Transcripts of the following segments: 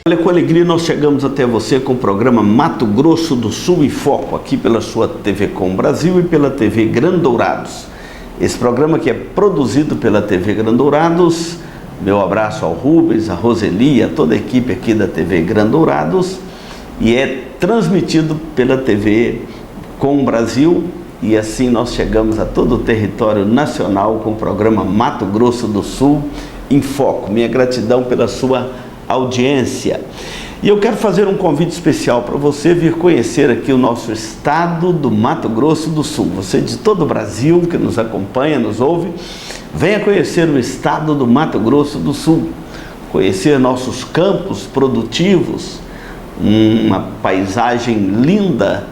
Olha, com alegria nós chegamos até você com o programa Mato Grosso do Sul em Foco, aqui pela sua TV Com Brasil e pela TV Grandourados. Esse programa que é produzido pela TV Grandourados, meu abraço ao Rubens, a Roseli, a toda a equipe aqui da TV Grandourados, e é transmitido pela TV Com Brasil, e assim nós chegamos a todo o território nacional com o programa Mato Grosso do Sul em Foco. Minha gratidão pela sua audiência. E eu quero fazer um convite especial para você vir conhecer aqui o nosso estado do Mato Grosso do Sul. Você de todo o Brasil que nos acompanha, nos ouve, venha conhecer o estado do Mato Grosso do Sul, conhecer nossos campos produtivos, uma paisagem linda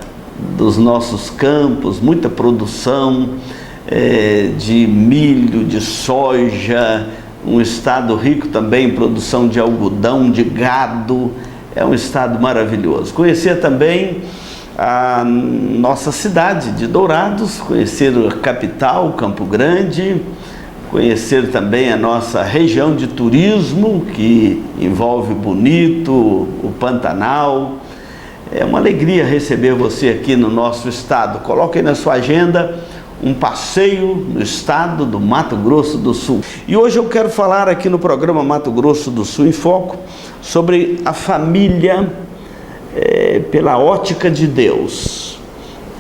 dos nossos campos, muita produção de milho, de soja, um estado rico também em produção de algodão, de gado. É um estado maravilhoso. Conhecer também a nossa cidade de Dourados, conhecer a capital, Campo Grande, conhecer também a nossa região de turismo, que envolve Bonito, o Pantanal. É uma alegria receber você aqui no nosso estado. Coloque aí na sua agenda um passeio no estado do Mato Grosso do Sul. E hoje eu quero falar aqui no programa Mato Grosso do Sul em Foco sobre a família pela ótica de Deus.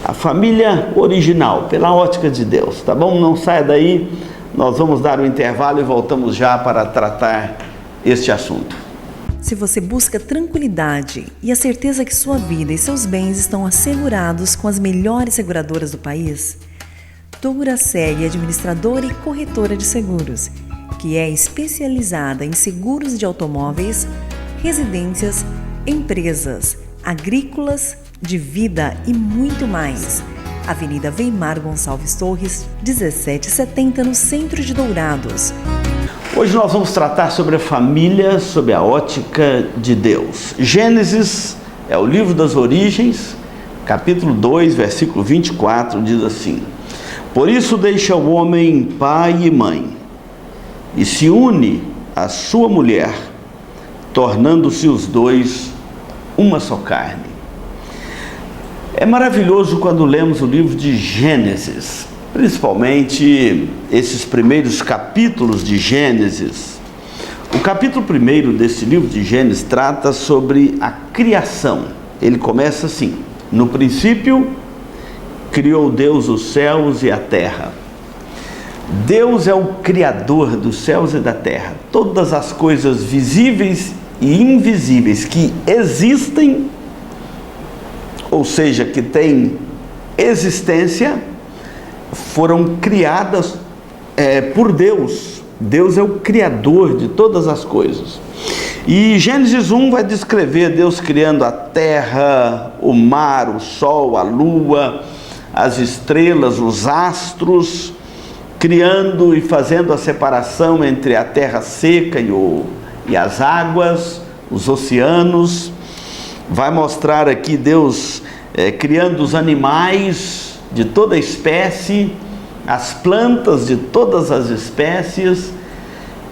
A família original, pela ótica de Deus, tá bom? Não saia daí, nós vamos dar um intervalo e voltamos já para tratar este assunto. Se você busca tranquilidade e a certeza que sua vida e seus bens estão assegurados com as melhores seguradoras do país, Douraceg, administradora e corretora de seguros, que é especializada em seguros de automóveis, residências, empresas, agrícolas, de vida e muito mais. Avenida Weimar Gonçalves Torres, 1770, no centro de Dourados. Hoje nós vamos tratar sobre a família, sob a ótica de Deus. Gênesis é o livro das origens, capítulo 2, versículo 24, diz assim: por isso deixa o homem pai e mãe, e se une à sua mulher, tornando-se os dois uma só carne. É maravilhoso quando lemos o livro de Gênesis, principalmente esses primeiros capítulos de Gênesis. O capítulo 1 desse livro de Gênesis trata sobre a criação. Ele começa assim: no princípio criou Deus os céus e a terra. Deus é o criador dos céus e da terra. Todas as coisas visíveis e invisíveis que existem, ou seja, que têm existência, foram criadas por Deus. Deus é o criador de todas as coisas. E Gênesis 1 vai descrever Deus criando a terra, o mar, o sol, a lua, as estrelas, os astros, criando e fazendo a separação entre a terra seca e as águas, os oceanos. Vai mostrar aqui Deus criando os animais de toda espécie, as plantas de todas as espécies.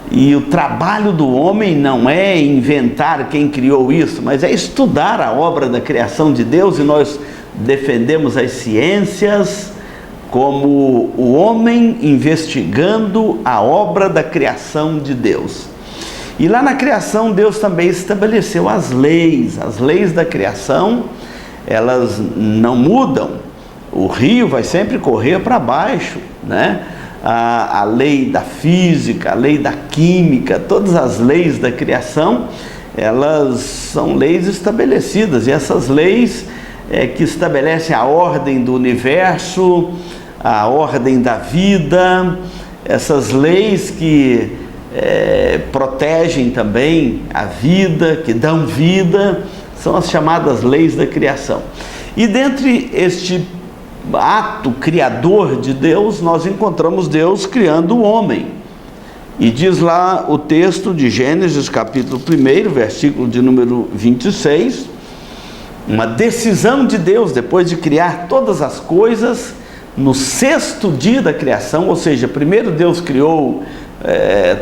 E o trabalho do homem não é inventar quem criou isso, mas é estudar a obra da criação de Deus, e nós defendemos as ciências como o homem investigando a obra da criação de Deus. E lá na criação Deus também estabeleceu as leis da criação. Elas não mudam, o rio vai sempre correr para baixo, né? A lei da física, a lei da química, todas as leis da criação, elas são leis estabelecidas, e essas leis que estabelecem a ordem do universo, a ordem da vida, essas leis que protegem também a vida, que dão vida, são as chamadas leis da criação. E dentre este ato criador de Deus, nós encontramos Deus criando o homem. E diz lá o texto de Gênesis capítulo 1, versículo de número 26, uma decisão de Deus, depois de criar todas as coisas, no sexto dia da criação, ou seja, primeiro Deus criou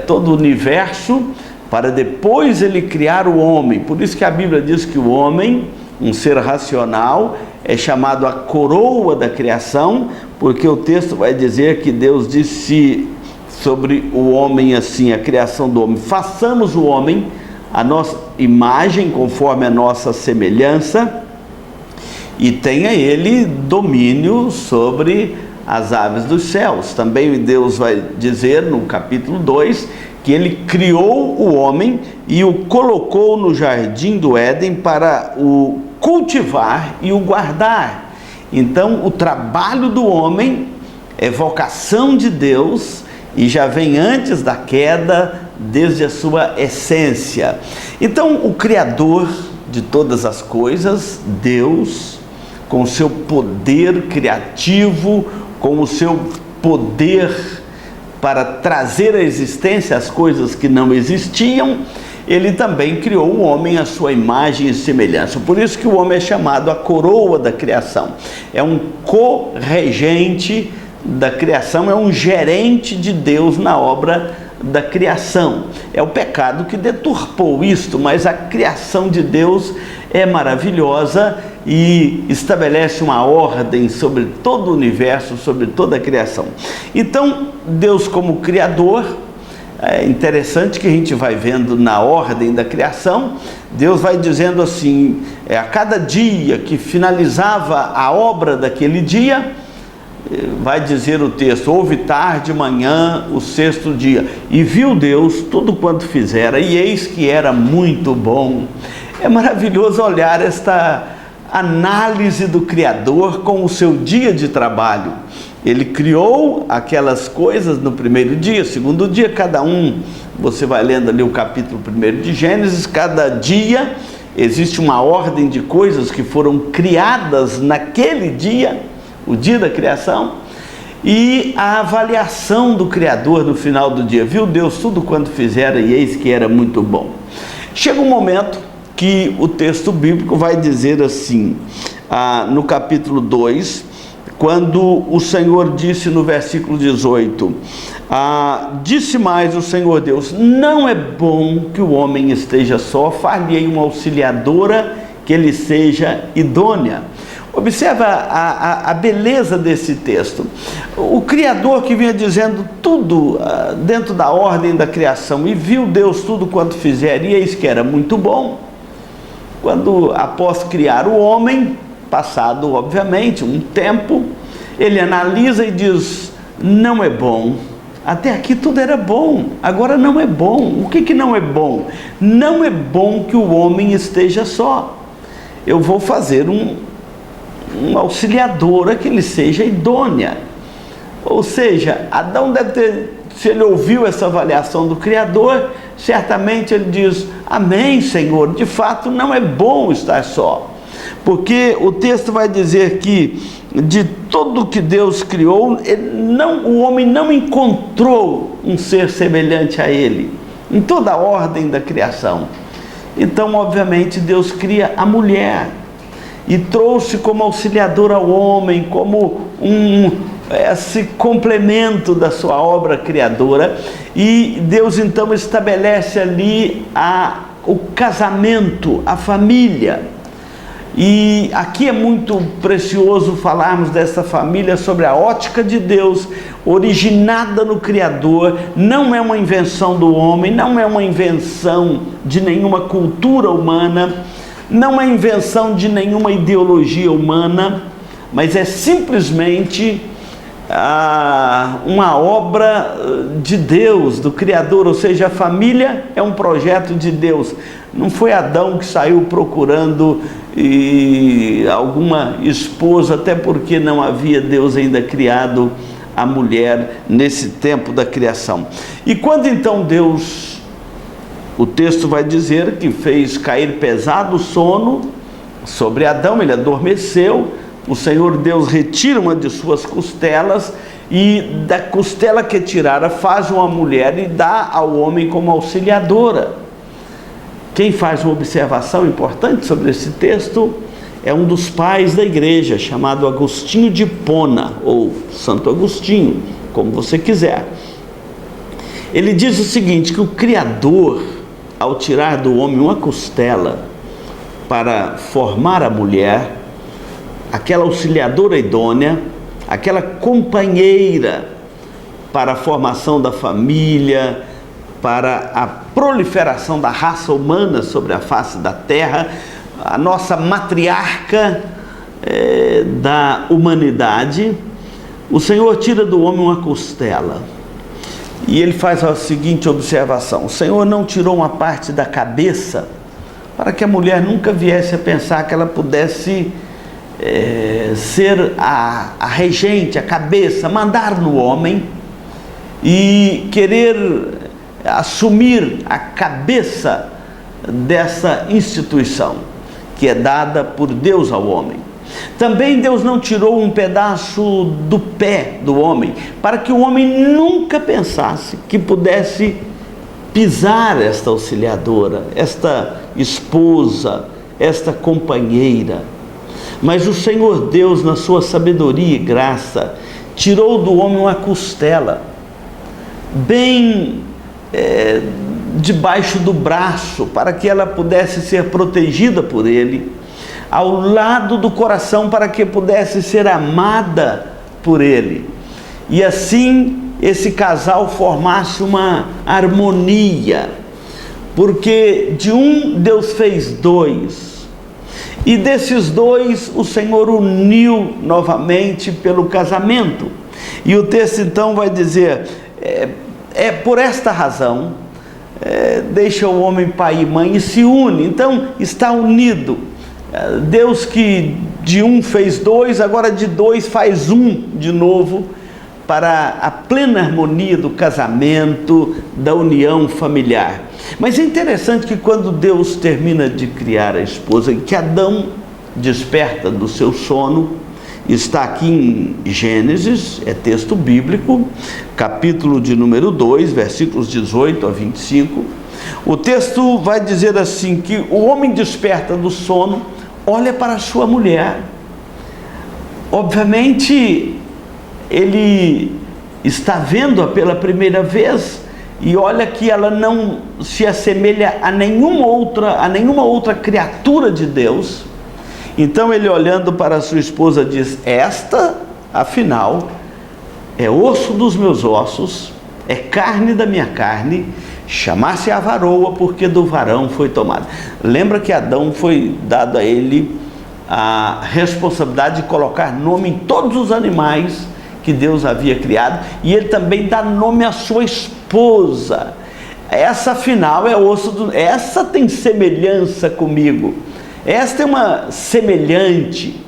todo o universo, para depois ele criar o homem. Por isso que a Bíblia diz que o homem, um ser racional, é chamado a coroa da criação, porque o texto vai dizer que Deus disse sobre o homem assim, a criação do homem: façamos o homem a nossa imagem, conforme a nossa semelhança, e tenha ele domínio sobre as aves dos céus. Também Deus vai dizer no capítulo 2 que ele criou o homem e o colocou no jardim do Éden para o cultivar e o guardar. Então o trabalho do homem é vocação de Deus e já vem antes da queda, desde a sua essência. Então o Criador de todas as coisas, Deus, com o seu poder criativo, com o seu poder para trazer à existência as coisas que não existiam, ele também criou o homem à sua imagem e semelhança. Por isso que o homem é chamado a coroa da criação. É um co-regente da criação, é um gerente de Deus na obra da criação. É o pecado que deturpou isto, mas a criação de Deus é maravilhosa e estabelece uma ordem sobre todo o universo, sobre toda a criação. Então, Deus como Criador, é interessante que a gente vai vendo na ordem da criação, Deus vai dizendo assim, a cada dia que finalizava a obra daquele dia, vai dizer o texto: houve tarde, manhã, o sexto dia, e viu Deus tudo quanto fizera, e eis que era muito bom. É maravilhoso olhar esta análise do Criador com o seu dia de trabalho. Ele criou aquelas coisas no primeiro dia, segundo dia, cada um, você vai lendo ali o capítulo 1 de Gênesis, cada dia existe uma ordem de coisas que foram criadas naquele dia, o dia da criação, e a avaliação do Criador no final do dia. Viu Deus tudo quanto fizera, e eis que era muito bom. Chega um momento que o texto bíblico vai dizer assim, no capítulo 2, quando o Senhor disse no versículo 18, disse mais o Senhor Deus: não é bom que o homem esteja só, far-lhe-ei uma auxiliadora que lhe seja idônea. Observa a beleza desse texto. O Criador que vinha dizendo tudo dentro da ordem da criação, e viu Deus tudo quanto fizer, e eis que era muito bom. Quando, após criar o homem, passado obviamente um tempo, ele analisa e diz: não é bom. Até aqui tudo era bom, agora não é bom. O que não é bom? Não é bom que o homem esteja só. Eu vou fazer uma auxiliadora que lhe seja idônea. Ou seja, Adão deve ter, se ele ouviu essa avaliação do Criador, certamente ele diz: amém, Senhor, de fato não é bom estar só. Porque o texto vai dizer que de tudo que Deus criou, o homem não encontrou um ser semelhante a ele, em toda a ordem da criação. Então, obviamente, Deus cria a mulher e trouxe como auxiliador ao homem, como esse complemento da sua obra criadora. E Deus então estabelece ali o casamento, a família. E aqui é muito precioso falarmos dessa família sob a ótica de Deus, originada no Criador. Não é uma invenção do homem, não é uma invenção de nenhuma cultura humana, não é invenção de nenhuma ideologia humana, mas é simplesmente uma obra de Deus, do Criador. Ou seja, a família é um projeto de Deus. Não foi Adão que saiu procurando alguma esposa, até porque não havia Deus ainda criado a mulher nesse tempo da criação. E quando então Deus, o texto vai dizer que fez cair pesado sono sobre Adão, ele adormeceu. O Senhor Deus retira uma de suas costelas, e da costela que tirara faz uma mulher e dá ao homem como auxiliadora. Quem faz uma observação importante sobre esse texto é um dos pais da igreja, chamado Agostinho de Hipona, ou Santo Agostinho, como você quiser. Ele diz o seguinte, que o Criador ao tirar do homem uma costela para formar a mulher, aquela auxiliadora idônea, aquela companheira para a formação da família, para a proliferação da raça humana sobre a face da terra, a nossa matriarca da humanidade, o Senhor tira do homem uma costela. E ele faz a seguinte observação: o Senhor não tirou uma parte da cabeça para que a mulher nunca viesse a pensar que ela pudesse ser a regente, a cabeça, mandar no homem e querer assumir a cabeça dessa instituição que é dada por Deus ao homem. Também Deus não tirou um pedaço do pé do homem para que o homem nunca pensasse que pudesse pisar esta auxiliadora, esta esposa, esta companheira. Mas o Senhor Deus, na sua sabedoria e graça, tirou do homem uma costela, bem debaixo do braço, para que ela pudesse ser protegida por ele, ao lado do coração, para que pudesse ser amada por ele. E assim esse casal formasse uma harmonia, porque de um Deus fez dois, e desses dois o Senhor uniu novamente pelo casamento. E o texto então vai dizer, por esta razão, deixa o homem pai e mãe e se une. Então está unido. Deus que de um fez dois, agora de dois faz um de novo, para a plena harmonia do casamento, da união familiar. Mas é interessante que quando Deus termina de criar a esposa, que Adão desperta do seu sono, está aqui em Gênesis, é texto bíblico, capítulo de número 2, versículos 18 a 25, o texto vai dizer assim, que o homem desperta do sono, olha para a sua mulher. Obviamente, ele está vendo-a pela primeira vez e olha que ela não se assemelha a nenhuma outra criatura de Deus. Então ele, olhando para a sua esposa, diz: esta, afinal, é osso dos meus ossos, é carne da minha carne, chamar-se a varoa, porque do varão foi tomada. Lembra que Adão foi dado a ele a responsabilidade de colocar nome em todos os animais que Deus havia criado, e ele também dá nome à sua esposa. Essa, afinal, é osso essa tem semelhança comigo, esta é uma semelhante,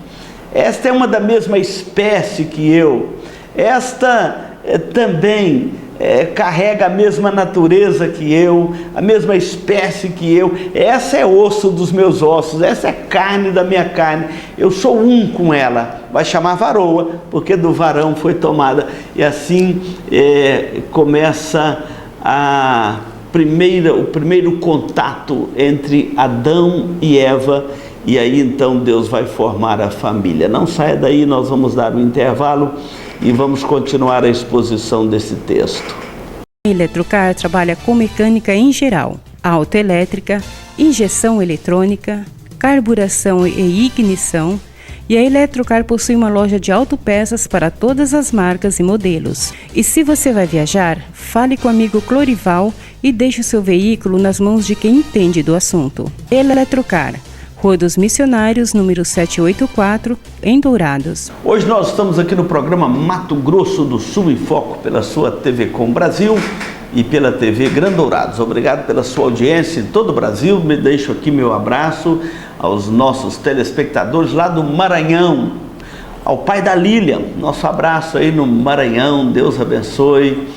esta é uma da mesma espécie que eu, esta também carrega a mesma natureza que eu, a mesma espécie que eu. Essa é osso dos meus ossos, essa é carne da minha carne, eu sou um com ela. Vai chamar varoa, porque do varão foi tomada. E assim começa o primeiro contato entre Adão e Eva, e aí então Deus vai formar a família. Não saia daí, nós vamos dar um intervalo e vamos continuar a exposição desse texto. A Eletrocar trabalha com mecânica em geral, autoelétrica, injeção eletrônica, carburação e ignição, e a Eletrocar possui uma loja de autopeças para todas as marcas e modelos. E se você vai viajar, fale com o amigo Clorival e deixe o seu veículo nas mãos de quem entende do assunto. Eletrocar, Rua dos Missionários, número 784, em Dourados. Hoje nós estamos aqui no programa Mato Grosso do Sul em Foco, pela sua TV Com Brasil e pela TV Gran Dourados. Obrigado pela sua audiência em todo o Brasil. Me deixo aqui meu abraço aos nossos telespectadores lá do Maranhão, ao pai da Lilian, nosso abraço aí no Maranhão. Deus abençoe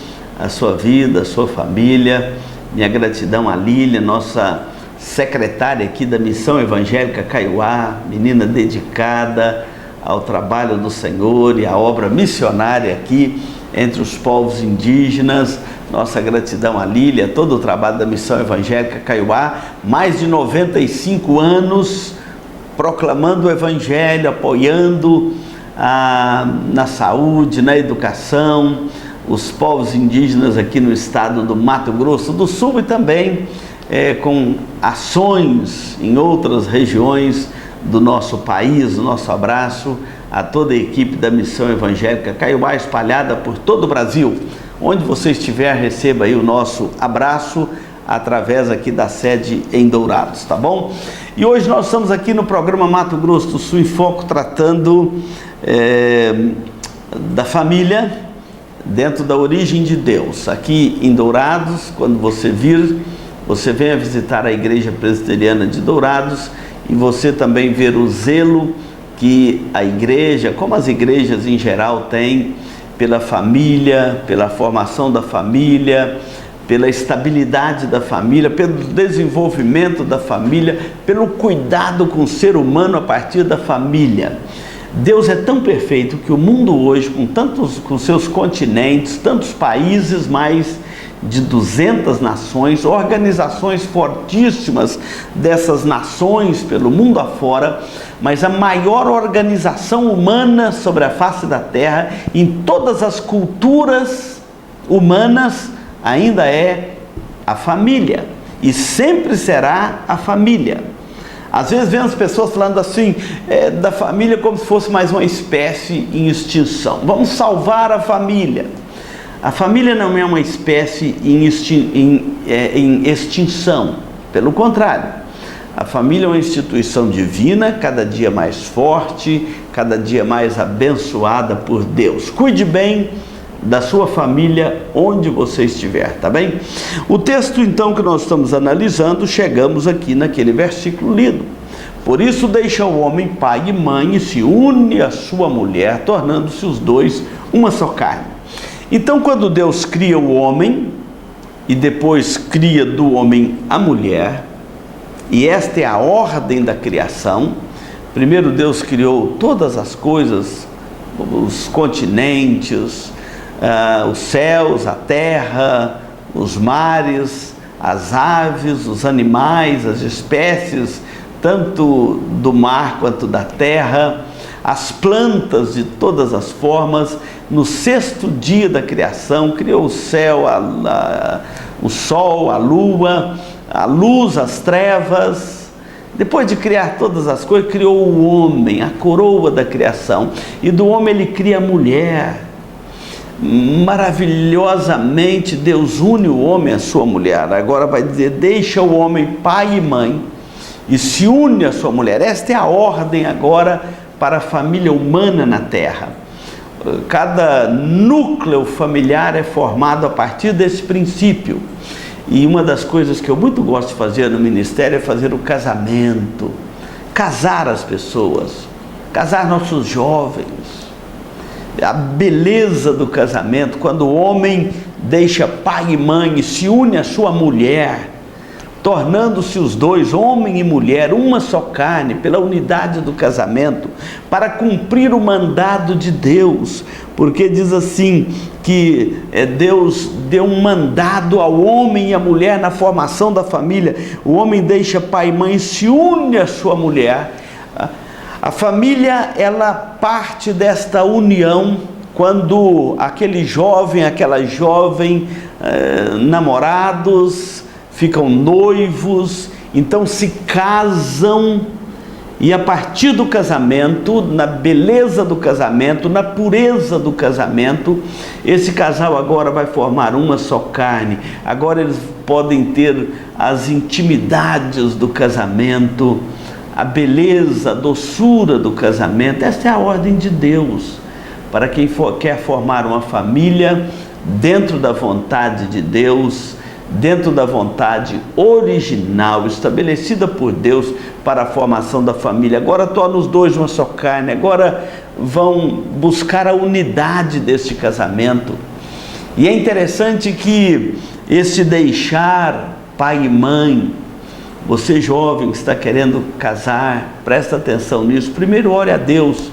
a sua vida, a sua família. Minha gratidão à Lilian, nossa secretária aqui da Missão Evangélica Caiuá, menina dedicada ao trabalho do Senhor e à obra missionária aqui entre os povos indígenas. Nossa gratidão à Lília, todo o trabalho da Missão Evangélica Caiuá, mais de 95 anos proclamando o Evangelho, apoiando na saúde, na educação, os povos indígenas aqui no estado do Mato Grosso do Sul, e também com ações em outras regiões do nosso país. O nosso abraço a toda a equipe da Missão Evangélica Caiobá, espalhada por todo o Brasil. Onde você estiver, receba aí o nosso abraço através aqui da sede em Dourados, tá bom? E hoje nós estamos aqui no programa Mato Grosso do Sul em Foco, tratando da família dentro da origem de Deus. Aqui em Dourados, quando você vir, você venha visitar a Igreja Presbiteriana de Dourados e você também ver o zelo que a igreja, como as igrejas em geral, têm pela família, pela formação da família, pela estabilidade da família, pelo desenvolvimento da família, pelo cuidado com o ser humano a partir da família. Deus é tão perfeito que o mundo hoje, com seus continentes, tantos países, mais de 200 nações, organizações fortíssimas dessas nações pelo mundo afora, mas a maior organização humana sobre a face da terra, em todas as culturas humanas, ainda é a família, e sempre será a família. Às vezes vemos pessoas falando assim, da família como se fosse mais uma espécie em extinção. Vamos salvar a família. A família não é uma espécie em extinção, pelo contrário. A família é uma instituição divina, cada dia mais forte, cada dia mais abençoada por Deus. Cuide bem da sua família onde você estiver, tá bem? O texto então que nós estamos analisando, chegamos aqui naquele versículo lido. Por isso deixa o homem pai e mãe e se une à sua mulher, tornando-se os dois uma só carne. Então, quando Deus cria o homem e depois cria do homem a mulher, e esta é a ordem da criação, primeiro Deus criou todas as coisas, os continentes, os céus, a terra, os mares, as aves, os animais, as espécies, tanto do mar quanto da terra, as plantas de todas as formas. No sexto dia da criação, criou o céu, o sol, a lua, a luz, as trevas. Depois de criar todas as coisas, criou o homem, a coroa da criação. E do homem ele cria a mulher. Maravilhosamente, Deus une o homem à sua mulher. Agora vai dizer, deixa o homem pai e mãe e se une à sua mulher. Esta é a ordem agora para a família humana na terra. Cada núcleo familiar é formado a partir desse princípio. E uma das coisas que eu muito gosto de fazer no ministério é fazer o casamento. Casar as pessoas, casar nossos jovens. A beleza do casamento, quando o homem deixa pai e mãe e se une à sua mulher, tornando-se os dois, homem e mulher, uma só carne, pela unidade do casamento, para cumprir o mandado de Deus, porque diz assim, que Deus deu um mandado ao homem e à mulher na formação da família. O homem deixa pai e mãe e se une à sua mulher. A família, ela parte desta união quando aquele jovem, aquela jovem, namorados, ficam noivos, então se casam, e a partir do casamento, na beleza do casamento, na pureza do casamento, esse casal agora vai formar uma só carne. Agora eles podem ter as intimidades do casamento, a beleza, a doçura do casamento. Esta é a ordem de Deus para quem quer formar uma família dentro da vontade de Deus, dentro da vontade original estabelecida por Deus para a formação da família. Agora torna os dois uma só carne, agora vão buscar a unidade deste casamento. E é interessante que esse deixar pai e mãe, você jovem que está querendo casar, presta atenção nisso. Primeiro ore a Deus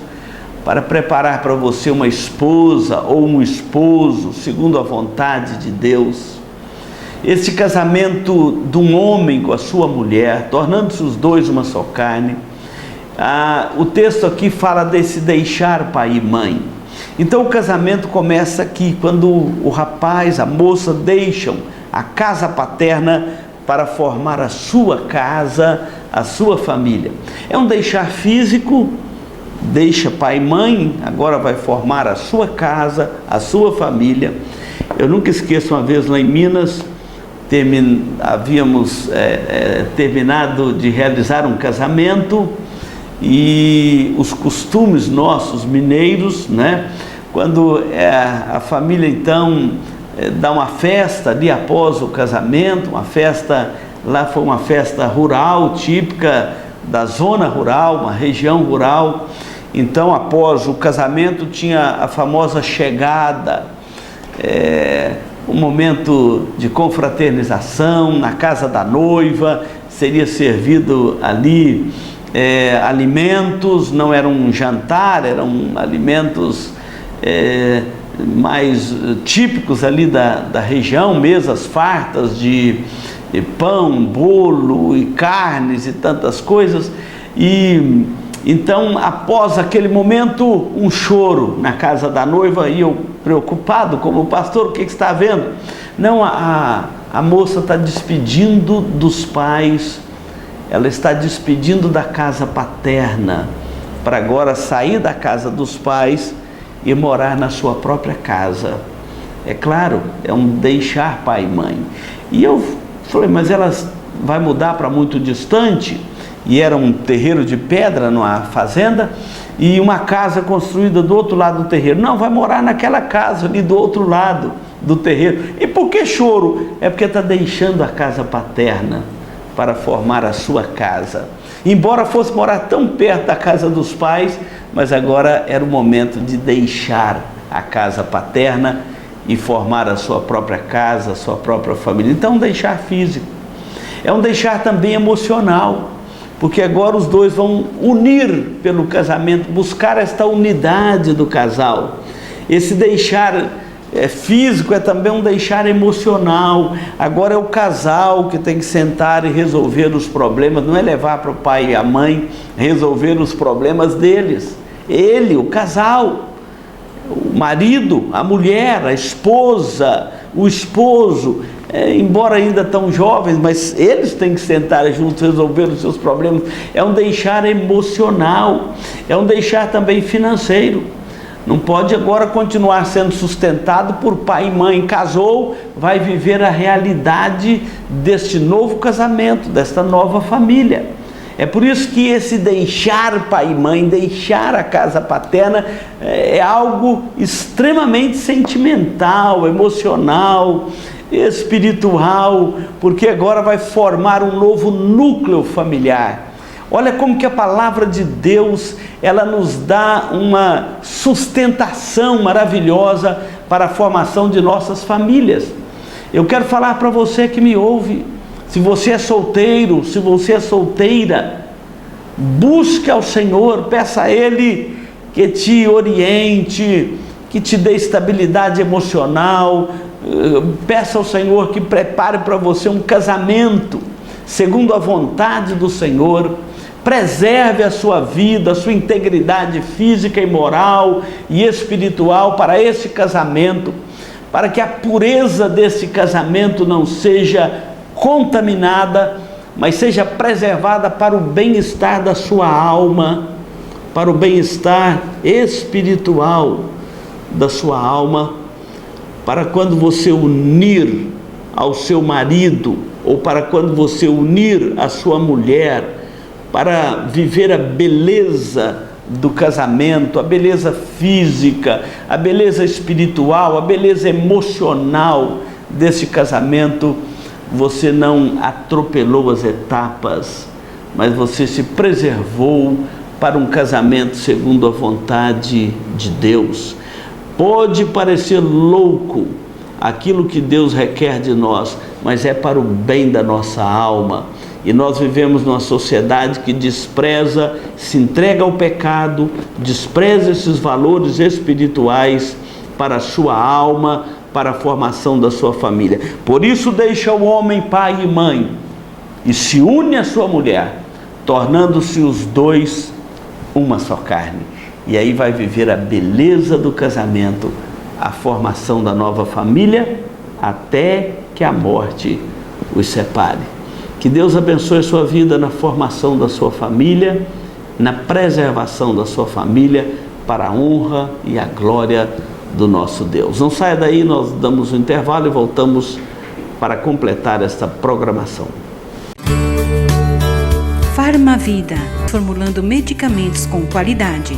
para preparar para você uma esposa ou um esposo segundo a vontade de Deus. Esse casamento de um homem com a sua mulher, tornando-se os dois uma só carne. O texto aqui fala desse deixar pai e mãe. Então o casamento começa aqui, quando o rapaz, a moça deixam a casa paterna para formar a sua casa, a sua família. É um deixar físico, deixa pai e mãe, agora vai formar a sua casa, a sua família. Eu nunca esqueço, uma vez lá em Minas, havíamos terminado de realizar um casamento, e os costumes nossos mineiros, né? Quando a família então dá uma festa ali após o casamento, uma festa, lá foi uma festa rural, típica da zona rural, uma região rural. Então, após o casamento, tinha a famosa chegada, um momento de confraternização na casa da noiva, seria servido ali alimentos, não era um jantar, eram alimentos mais típicos ali da região, mesas fartas de pão, bolo e carnes e tantas coisas. E então, após aquele momento, um choro na casa da noiva, e eu preocupado como pastor, o que está havendo? Não, a moça está despedindo dos pais, ela está despedindo da casa paterna, para agora sair da casa dos pais e morar na sua própria casa. É claro, é um deixar pai e mãe. E eu falei, mas ela vai mudar para muito distante? E era um terreiro de pedra numa fazenda, e uma casa construída do outro lado do terreiro. Não, vai morar naquela casa ali do outro lado do terreiro. E por que choro? É porque está deixando a casa paterna para formar a sua casa. Embora fosse morar tão perto da casa dos pais, mas agora era o momento de deixar a casa paterna e formar a sua própria casa, a sua própria família. Então, deixar físico. É um deixar também emocional, porque agora os dois vão unir pelo casamento, buscar esta unidade do casal. Esse deixar físico é também um deixar emocional. Agora é o casal que tem que sentar e resolver os problemas, não é levar para o pai e a mãe resolver os problemas deles. Ele, o casal, o marido, a mulher, a esposa, o esposo, embora ainda tão jovens, mas eles têm que sentar juntos, resolver os seus problemas. É um deixar emocional, é um deixar também financeiro. Não pode agora continuar sendo sustentado por pai e mãe. Casou, vai viver a realidade deste novo casamento, desta nova família. É por isso que esse deixar pai e mãe, deixar a casa paterna, é algo extremamente sentimental, emocional, espiritual, porque agora vai formar um novo núcleo familiar. Olha como que a palavra de Deus, ela nos dá uma sustentação maravilhosa para a formação de nossas famílias. Eu quero falar para você que me ouve, se você é solteiro, se você é solteira, busque ao Senhor, peça a Ele que te oriente, que te dê estabilidade emocional, peça ao Senhor que prepare para você um casamento segundo a vontade do Senhor. Preserve a sua vida, a sua integridade física e moral e espiritual para esse casamento, para que a pureza desse casamento não seja contaminada, mas seja preservada para o bem-estar da sua alma, para o bem-estar espiritual da sua alma, para quando você unir ao seu marido, ou para quando você unir a sua mulher, para viver a beleza do casamento, a beleza física, a beleza espiritual, a beleza emocional desse casamento. Você não atropelou as etapas, mas você se preservou para um casamento segundo a vontade de Deus. Pode parecer louco aquilo que Deus requer de nós, mas é para o bem da nossa alma. E nós vivemos numa sociedade que despreza, se entrega ao pecado, despreza esses valores espirituais para a sua alma, para a formação da sua família. Por isso deixa o homem pai e mãe e se une à sua mulher, tornando-se os dois uma só carne. E aí vai viver a beleza do casamento, a formação da nova família, até que a morte os separe. Que Deus abençoe a sua vida na formação da sua família, na preservação da sua família, para a honra e a glória do nosso Deus. Não saia daí, nós damos um intervalo e voltamos para completar esta programação. Farmavida, formulando medicamentos com qualidade.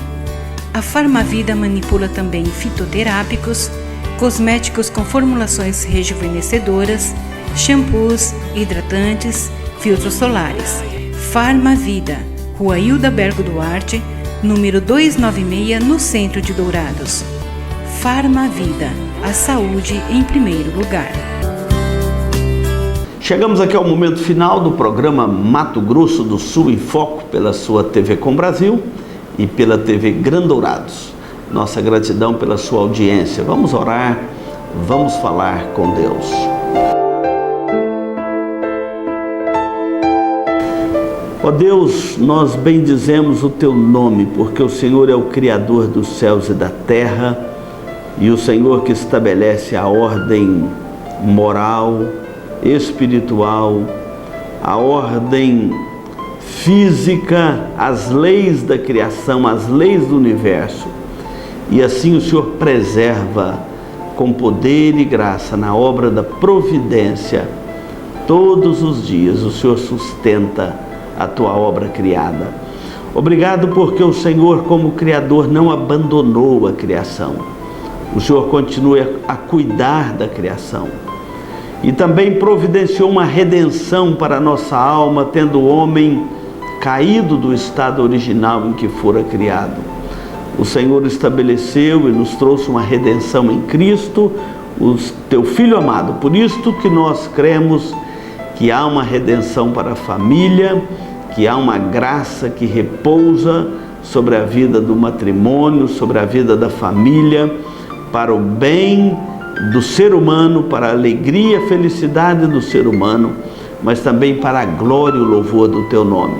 A Farmavida manipula também fitoterápicos, cosméticos com formulações rejuvenescedoras, shampoos, hidratantes, filtros solares. Farmavida, Rua Hilda Bergo Duarte, número 296, no centro de Dourados. Farmavida, a saúde em primeiro lugar. Chegamos aqui ao momento final do programa Mato Grosso do Sul em Foco, pela sua TV Com Brasil e pela TV Gran Dourados. Nossa gratidão pela sua audiência. Vamos orar, vamos falar com Deus. Ó Deus, nós bendizemos o Teu nome, porque o Senhor é o Criador dos céus e da terra, e o Senhor que estabelece a ordem moral, espiritual, a ordem física, as leis da criação, as leis do universo. E assim o Senhor preserva com poder e graça na obra da providência. Todos os dias o Senhor sustenta a tua obra criada. Obrigado porque o Senhor, como Criador, não abandonou a criação. O Senhor continua a cuidar da criação. E também providenciou uma redenção para a nossa alma, tendo o homem caído do estado original em que fora criado. O Senhor estabeleceu e nos trouxe uma redenção em Cristo, o Teu Filho amado. Por isto que nós cremos que há uma redenção para a família, que há uma graça que repousa sobre a vida do matrimônio, sobre a vida da família, para o bem do ser humano, para a alegria e a felicidade do ser humano, mas também para a glória e o louvor do Teu nome.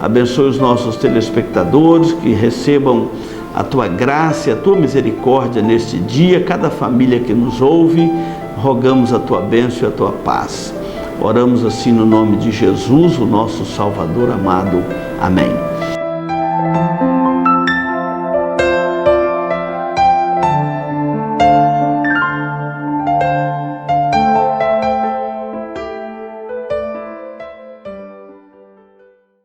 Abençoe os nossos telespectadores, que recebam a Tua graça e a Tua misericórdia neste dia, cada família que nos ouve, rogamos a Tua bênção e a Tua paz. Oramos assim no nome de Jesus, o nosso Salvador amado. Amém.